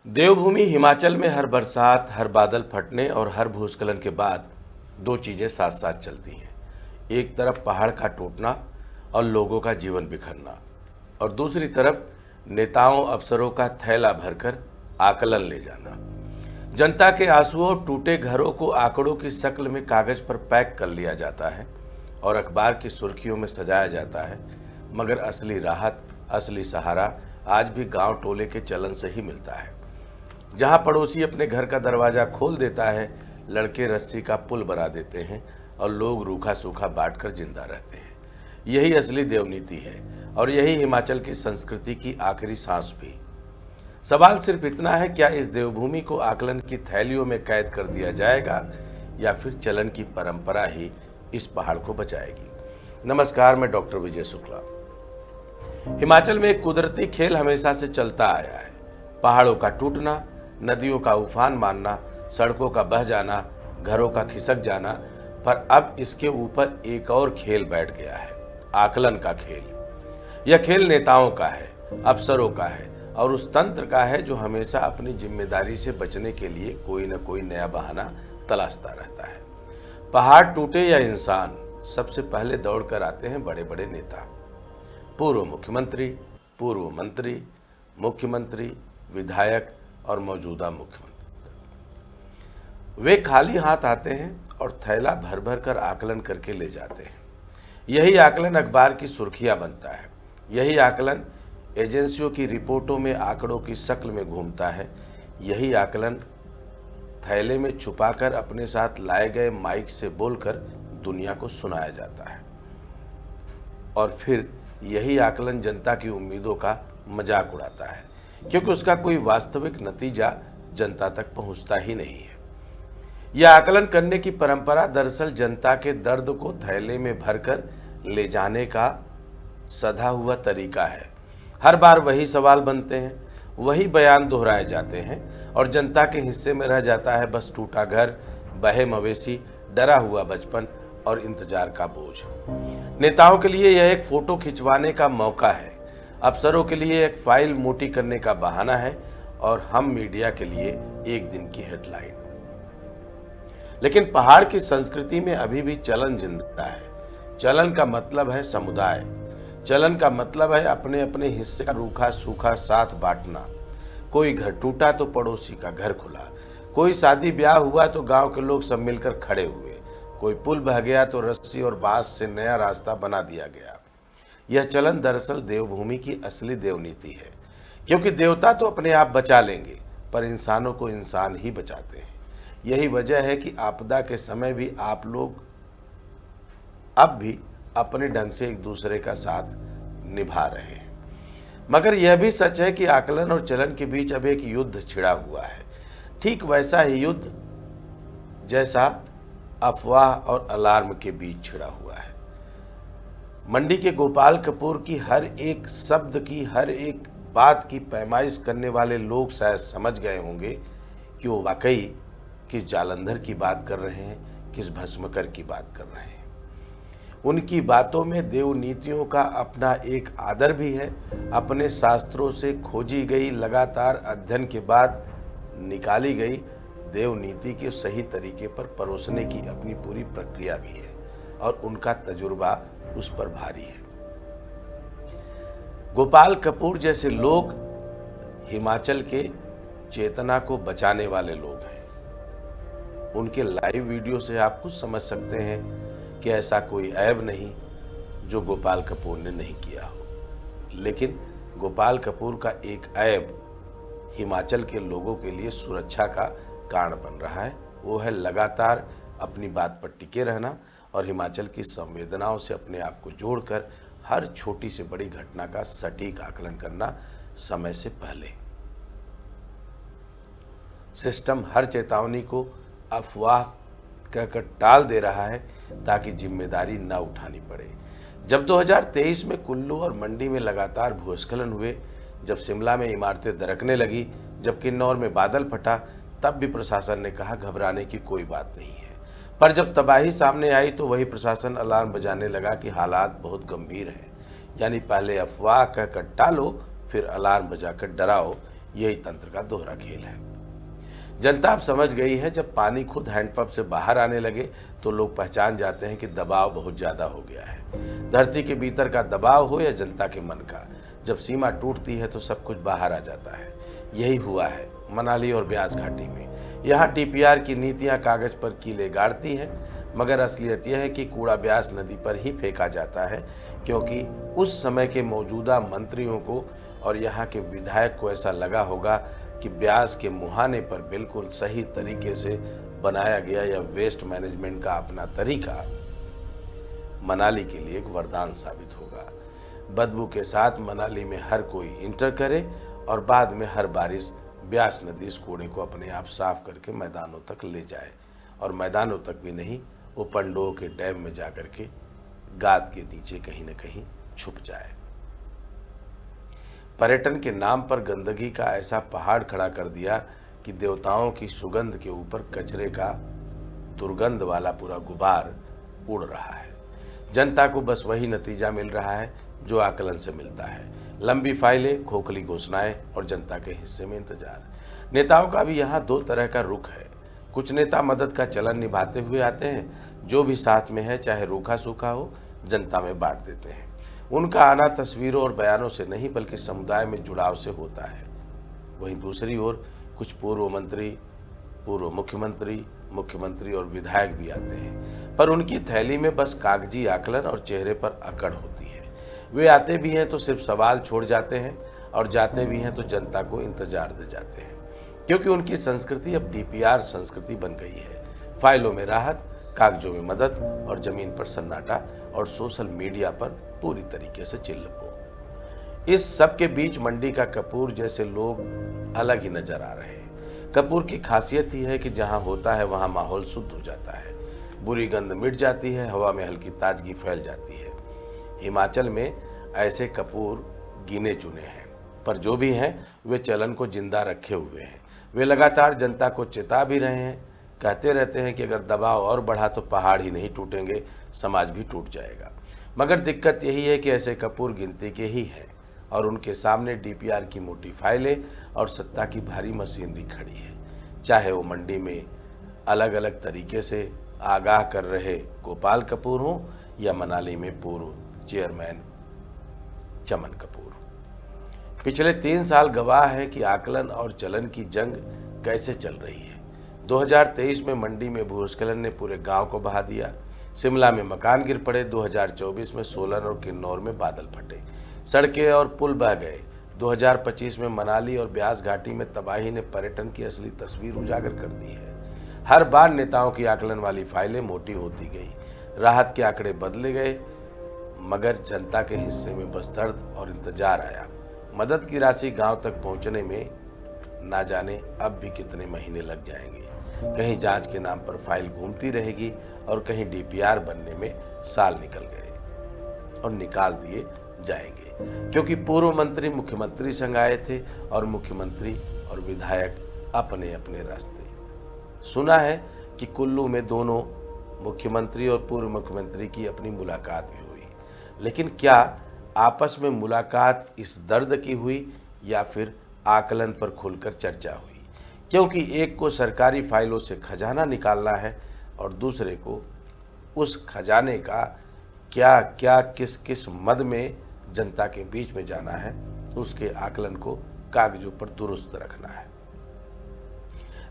देवभूमि हिमाचल में हर बरसात, हर बादल फटने और हर भूस्खलन के बाद दो चीज़ें साथ साथ चलती हैं। एक तरफ पहाड़ का टूटना और लोगों का जीवन बिखरना, और दूसरी तरफ नेताओं अफसरों का थैला भरकर आकलन ले जाना। जनता के आंसुओं और टूटे घरों को आंकड़ों की शक्ल में कागज पर पैक कर लिया जाता है और अखबार की सुर्खियों में सजाया जाता है, मगर असली राहत, असली सहारा आज भी गांव टोले के चलन से ही मिलता है। जहां पड़ोसी अपने घर का दरवाजा खोल देता है, लड़के रस्सी का पुल बना देते हैं और लोग रूखा सूखा बांटकर जिंदा रहते हैं। यही असली देवनीति है और यही हिमाचल की संस्कृति की आखिरी सांस भी। सवाल सिर्फ इतना है, क्या इस देवभूमि को आकलन की थैलियों में कैद कर दिया जाएगा या फिर चलन की परंपरा ही इस पहाड़ को बचाएगी। नमस्कार, मैं डॉक्टर विजय शुक्ला। हिमाचल में एक कुदरती खेल हमेशा से चलता आया है। पहाड़ों का टूटना, नदियों का उफान मारना, सड़कों का बह जाना, घरों का खिसक जाना, पर अब इसके ऊपर एक और खेल बैठ गया है, आकलन का खेल। यह खेल नेताओं का है, अफसरों का है और उस तंत्र का है जो हमेशा अपनी जिम्मेदारी से बचने के लिए कोई न कोई नया बहाना तलाशता रहता है। पहाड़ टूटे या इंसान, सबसे पहले दौड़ कर आते हैं बड़े बड़े नेता, पूर्व मुख्यमंत्री, पूर्व मंत्री, मुख्यमंत्री, विधायक और मौजूदा मुख्यमंत्री। वे खाली हाथ आते हैं और थैला भर भर कर आकलन करके ले जाते हैं। यही आकलन अखबार की सुर्खियां बनता है। यही आकलन एजेंसियों की रिपोर्टों में आंकड़ों की शक्ल में घूमता है। यही आकलन थैले में छुपाकर अपने साथ लाए गए माइक से बोलकर दुनिया को सुनाया जाता है। और फिर यही आकलन जनता की उम्मीदों का मजाक उड़ाता है, क्योंकि उसका कोई वास्तविक नतीजा जनता तक पहुंचता ही नहीं है। यह आकलन करने की परंपरा दरअसल जनता के दर्द को थैले में भरकर ले जाने का सधा हुआ तरीका है। हर बार वही सवाल बनते हैं, वही बयान दोहराए जाते हैं और जनता के हिस्से में रह जाता है बस टूटा घर, बहे मवेशी, डरा हुआ बचपन और इंतजार का बोझ। नेताओं के लिए यह एक फोटो खिंचवाने का मौका है, अफसरों के लिए एक फाइल मोटी करने का बहाना है और हम मीडिया के लिए एक दिन की हेडलाइन। लेकिन पहाड़ की संस्कृति में अभी भी चलन जिंदा है। चलन का मतलब है समुदाय। चलन का मतलब है अपने अपने हिस्से का रूखा सूखा साथ बांटना। कोई घर टूटा तो पड़ोसी का घर खुला, कोई शादी ब्याह हुआ तो गांव के लोग सब मिलकर खड़े हुए, कोई पुल बह गया तो रस्सी और बांस से नया रास्ता बना दिया गया। यह चलन दरअसल देवभूमि की असली देवनीति है, क्योंकि देवता तो अपने आप बचा लेंगे, पर इंसानों को इंसान ही बचाते हैं। यही वजह है कि आपदा के समय भी आप लोग अब भी अपने ढंग से एक दूसरे का साथ निभा रहे हैं। मगर यह भी सच है कि आकलन और चलन के बीच अब एक युद्ध छिड़ा हुआ है। ठीक वैसा ही युद्ध जैसा अफवाह और अलार्म के बीच छिड़ा हुआ है। मंडी के गोपाल कपूर की हर एक शब्द की, हर एक बात की पैमाइश करने वाले लोग शायद समझ गए होंगे कि वो वाकई किस जालंधर की बात कर रहे हैं, किस भस्मकर की बात कर रहे हैं। उनकी बातों में देव नीतियों का अपना एक आदर भी है। अपने शास्त्रों से खोजी गई, लगातार अध्ययन के बाद निकाली गई देव नीति के सही तरीके पर परोसने की अपनी पूरी प्रक्रिया भी है और उनका तजुर्बा उस पर भारी है। गोपाल कपूर जैसे लोग हिमाचल के चेतना को बचाने वाले लोग हैं। उनके लाइव वीडियो से आप कुछ समझ सकते हैं कि ऐसा कोई ऐब नहीं जो गोपाल कपूर ने नहीं किया हो। लेकिन गोपाल कपूर का एक ऐब हिमाचल के लोगों के लिए सुरक्षा का कारण बन रहा है। वो है लगातार अपनी बात पर टिके रहना और हिमाचल की संवेदनाओं से अपने आप को जोड़कर हर छोटी से बड़ी घटना का सटीक आकलन करना समय से पहले। सिस्टम हर चेतावनी को अफवाह कहकर टाल दे रहा है ताकि जिम्मेदारी न उठानी पड़े। जब 2023 में कुल्लू और मंडी में लगातार भूस्खलन हुए, जब शिमला में इमारतें दरकने लगी, जब किन्नौर में बादल फटा, तब भी प्रशासन ने कहा घबराने की कोई बात नहीं है। पर जब तबाही सामने आई तो वही प्रशासन अलार्म बजाने लगा कि हालात बहुत गंभीर हैं। यानी पहले अफवाह कहकर टालो, फिर अलार्म बजाकर डराओ। यही तंत्र का दोहरा खेल है। जनता अब समझ गई है, जब पानी खुद हैंडपंप से बाहर आने लगे तो लोग पहचान जाते हैं कि दबाव बहुत ज्यादा हो गया है। धरती के भीतर का दबाव हो या जनता के मन का, जब सीमा टूटती है तो सब कुछ बाहर आ जाता है। यही हुआ है मनाली और ब्यास घाटी में। यहाँ डीपीआर की नीतियां कागज पर कीले गाड़ती हैं, मगर असलियत यह है कि कूड़ा ब्यास नदी पर ही फेंका जाता है, क्योंकि उस समय के मौजूदा मंत्रियों को और यहाँ के विधायक को ऐसा लगा होगा कि ब्यास के मुहाने पर बिल्कुल सही तरीके से बनाया गया यह वेस्ट मैनेजमेंट का अपना तरीका मनाली के लिए एक वरदान साबित होगा। बदबू के साथ मनाली में हर कोई इंटर करे और बाद में हर बारिश ब्यास नदी इस कूड़े को अपने आप साफ करके मैदानों तक ले जाए, और मैदानों तक भी नहीं, वो पंडोह के डैम में जाकर के गाद के नीचे कहीं न कहीं छुप जाए। पर्यटन के नाम पर गंदगी का ऐसा पहाड़ खड़ा कर दिया कि देवताओं की सुगंध के ऊपर कचरे का दुर्गंध वाला पूरा गुबार उड़ रहा है। जनता को बस वही नतीजा मिल रहा है जो आकलन से मिलता है। लंबी फाइलें, खोखली घोषणाएं और जनता के हिस्से में इंतजार। नेताओं का भी यहाँ दो तरह का रुख है। कुछ नेता मदद का चलन निभाते हुए आते हैं, जो भी साथ में है चाहे रूखा सूखा हो जनता में बांट देते हैं। उनका आना तस्वीरों और बयानों से नहीं बल्कि समुदाय में जुड़ाव से होता है। वहीं दूसरी ओर कुछ पूर्व मंत्री, पूर्व मुख्यमंत्री, मुख्यमंत्री और विधायक भी आते हैं, पर उनकी थैली में बस कागजी आकलन और चेहरे पर अकड़ होती है। वे आते भी हैं तो सिर्फ सवाल छोड़ जाते हैं और जाते भी हैं तो जनता को इंतजार दे जाते हैं, क्योंकि उनकी संस्कृति अब डीपीआर संस्कृति बन गई है। फाइलों में राहत, कागजों में मदद और जमीन पर सन्नाटा और सोशल मीडिया पर पूरी तरीके से चिल्लपो। इस सब के बीच मंडी का कपूर जैसे लोग अलग ही नजर आ रहे हैं। कपूर की खासियत ही है कि जहां होता है वहां माहौल शुद्ध हो जाता है, बुरी गंध मिट जाती है, हवा में हल्की ताजगी फैल जाती है। हिमाचल में ऐसे कपूर गिने चुने हैं, पर जो भी हैं वे चलन को जिंदा रखे हुए हैं। वे लगातार जनता को चेता भी रहे हैं, कहते रहते हैं कि अगर दबाव और बढ़ा तो पहाड़ ही नहीं टूटेंगे, समाज भी टूट जाएगा। मगर दिक्कत यही है कि ऐसे कपूर गिनती के ही हैं और उनके सामने डीपीआर की मोटी फाइलें और सत्ता की भारी मशीनरी खड़ी है। चाहे वो मंडी में अलग अलग तरीके से आगाह कर रहे गोपाल कपूर हों या मनाली में पूर्व चेयरमैन चमन कपूर। पिछले 3 साल गवाह है कि आकलन और चलन की जंग कैसे चल रही है। 2023 में मंडी में भूस्खलन ने पूरे गांव को बहा दिया। शिमला में मकान गिर पड़े। 2024 में सोलन और किन्नौर में बादल फटे, सड़कें और पुल बह गए। 2025 में मनाली और ब्यास घाटी में तबाही ने पर्यटन की असली तस्वीर उजागर कर दी है। हर बार नेताओं की आकलन वाली फाइलें मोटी होती गई, राहत के आंकड़े बदले गए, मगर जनता के हिस्से में बस दर्द और इंतजार आया। मदद की राशि गांव तक पहुंचने में ना जाने अब भी कितने महीने लग जाएंगे। कहीं जांच के नाम पर फाइल घूमती रहेगी और कहीं डीपीआर बनने में साल निकल गए और निकाल दिए जाएंगे, क्योंकि पूर्व मंत्री मुख्यमंत्री संग आए थे और मुख्यमंत्री और विधायक अपने अपने रास्ते। सुना है कि कुल्लू में दोनों मुख्यमंत्री और पूर्व मुख्यमंत्री की अपनी मुलाकात भी हुई, लेकिन क्या आपस में मुलाकात इस दर्द की हुई या फिर आकलन पर खुलकर चर्चा हुई? क्योंकि एक को सरकारी फाइलों से खजाना निकालना है और दूसरे को उस खजाने का क्या क्या किस किस मद में जनता के बीच में जाना है, उसके आकलन को कागजों पर दुरुस्त रखना है।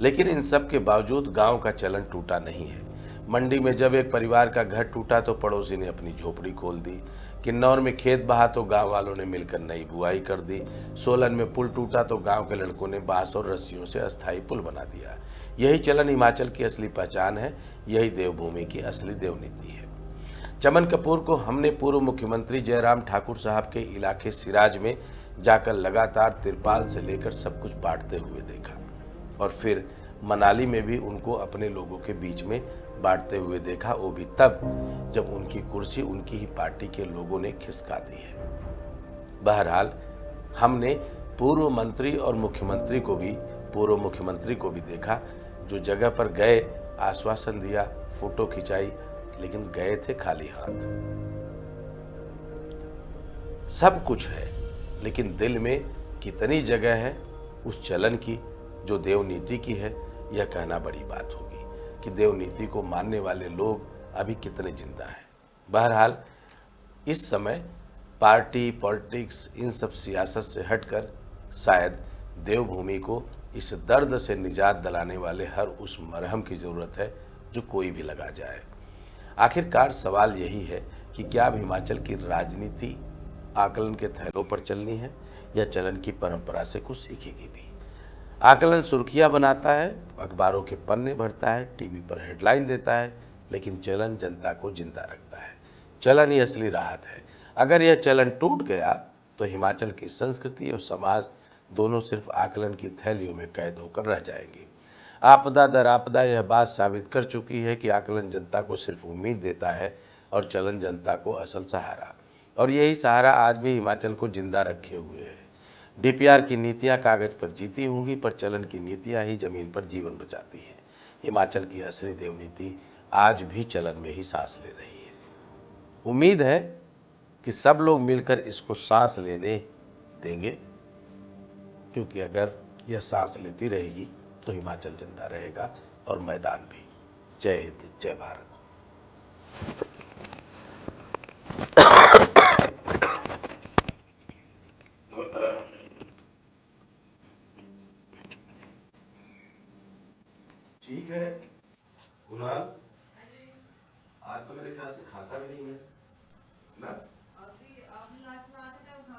लेकिन इन सब के बावजूद गांव का चलन टूटा नहीं है। मंडी में जब एक परिवार का घर टूटा तो पड़ोसी ने अपनी झोपड़ी खोल दी। किन्नौर में खेत बहा तो गांव वालों ने मिलकर नई बुआई कर दी। सोलन में पुल टूटा तो गांव के लड़कों ने बांस और रस्सियों से अस्थायी पुल बना दिया। यही चलन हिमाचल की असली पहचान है, यही देवभूमि की असली देवनीति है। चमन कपूर को हमने पूर्व मुख्यमंत्री जयराम ठाकुर साहब के इलाके सिराज में जाकर लगातार तिरपाल से लेकर सब कुछ बांटते हुए देखा, और फिर मनाली में भी उनको अपने लोगों के बीच में बांटते हुए देखा, वो भी तब जब उनकी कुर्सी उनकी ही पार्टी के लोगों ने खिसका दी है। बहरहाल हमने पूर्व मंत्री और मुख्यमंत्री को भी, पूर्व मुख्यमंत्री को भी देखा, जो जगह पर गए, आश्वासन दिया, फोटो खिंचाई, लेकिन गए थे खाली हाथ। सब कुछ है, लेकिन दिल में कितनी जगह है उस चलन की जो देवनीति की है, यह कहना बड़ी बात होगी कि देवनीति को मानने वाले लोग अभी कितने जिंदा हैं। बहरहाल इस समय पार्टी, पॉलिटिक्स, इन सब सियासत से हटकर शायद देवभूमि को इस दर्द से निजात दिलाने वाले हर उस मरहम की ज़रूरत है जो कोई भी लगा जाए। आखिरकार सवाल यही है कि क्या अब हिमाचल की राजनीति आकलन के थैलों पर चलनी है या चलन की परंपरा से कुछ सीखेगी भी। आकलन सुर्खियां बनाता है, अखबारों के पन्ने भरता है, टीवी पर हेडलाइन देता है, लेकिन चलन जनता को जिंदा रखता है। चलन ही असली राहत है। अगर यह चलन टूट गया तो हिमाचल की संस्कृति और समाज दोनों सिर्फ आकलन की थैलियों में कैद होकर रह जाएंगी। आपदा दर आपदा यह बात साबित कर चुकी है कि आकलन जनता को सिर्फ उम्मीद देता है और चलन जनता को असल सहारा, और यही सहारा आज भी हिमाचल को जिंदा रखे हुए है। डीपीआर की नीतियां कागज पर जीती होंगी, पर चलन की नीतियां ही जमीन पर जीवन बचाती हैं। हिमाचल की असली देवनीति आज भी चलन में ही सांस ले रही है। उम्मीद है कि सब लोग मिलकर इसको सांस लेने देंगे, क्योंकि अगर यह सांस लेती रहेगी तो हिमाचल जिंदा रहेगा और मैदान भी। जय हिंद, जय भारत। ठीक है कुणाल, आज तो मेरे ख्याल से खासा भी नहीं है ना।